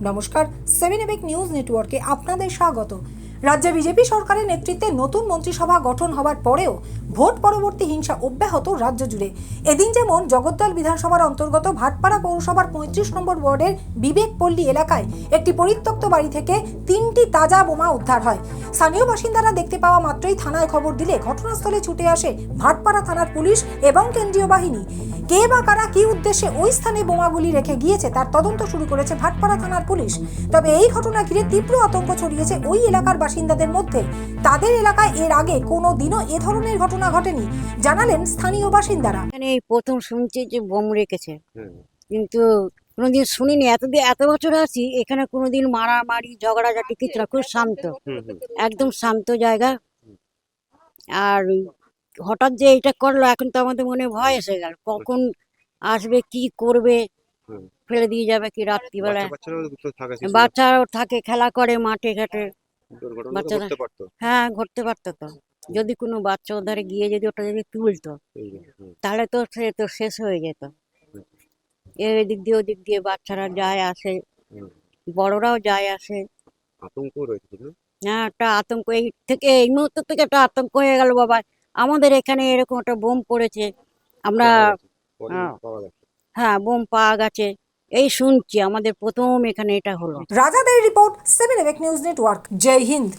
নমস্কার, 7 নিউজ নেটওয়ার্কে আপনাদের স্বাগত। রাজ্যে বিজেপি সরকারের নেতৃত্বে নতুন মন্ত্রিসভা গঠন হওয়ার পরেও ভোট পরবর্তী হিংসা অব্যাহত রাজ্য জুড়ে। এদিন যেমন জগদ্দল বিধানসভার অন্তর্গত ভাটপাড়া পৌরসভার 35 নম্বর ওয়ার্ডের বিবেকপল্লী এলাকায় একটি পরিত্যক্ত বাড়ি থেকে 3টি তাজা বোমা উদ্ধার হয়। স্থানীয় বাসিন্দারা দেখতে পাওয়া মাত্রই থানায় খবর দিলে ঘটনাস্থলে ছুটে আসে ভাটপাড়া থানার পুলিশ এবং কেন্দ্রীয় বাহিনী। কে বা কারা কি উদ্দেশ্যে ওই স্থানে বোমাগুলি রেখে গিয়েছে তার তদন্ত শুরু করেছে ভাটপাড়া থানার পুলিশ। তবে এই ঘটনা ঘিরে তীব্র আতঙ্ক ছড়িয়েছে ওই এলাকার বাসিন্দাদের মধ্যে। তাদের এলাকায় এর আগে কোনো দিনও এ ধরনের ঘটনা ঘটেনি, জানালেন স্থানীয় বাসিন্দারা। এখানে এই প্রথম শুনছি যে বোম রেখেছে, কিন্তু কোনোদিন শুনিনি। এত বছর আছি এখানে, কোনোদিন মারামারি ঝগড়াঝাটি কিছু না, খুব শান্ত, একদম শান্ত জায়গা। আর হঠাৎ যে এটা করলো, এখন তো আমাদের মনে ভয় এসে গেল, কখন আসবে, কি করবে, ফেলে দিয়ে যাবে কি রাত্রিবেলা। বাচ্চারাও থাকে, খেলা করে মাঠে ঘাটে, বাচ্চারা। হ্যাঁ, ঘটতে পারতো তো, যদি কোনো বাচ্চা ওধারে গিয়ে যদি ওটা যদি তুলতো তাহলে তো সে তো শেষ হয়ে যেত। এদিক দিয়ে ওদিক দিয়ে বাচ্চারা যায় আসে, বড়রাও যায় আসে। আতঙ্ক রয়েছে না? হ্যাঁ, একটা আতঙ্ক, এই মুহূর্ত থেকে একটা আতঙ্ক হয়ে গেল বাবা। আমাদের এখানে এরকম একটা বোম পড়েছে, আমরা পাওয়া গেছে। হ্যাঁ, বোম পাওয়া গেছে, এই শুনছি, আমাদের প্রথম এখানে এটা হলো। রাজাদের রিপোর্ট, 7 নিউজ নেটওয়ার্ক। জয় হিন্দ।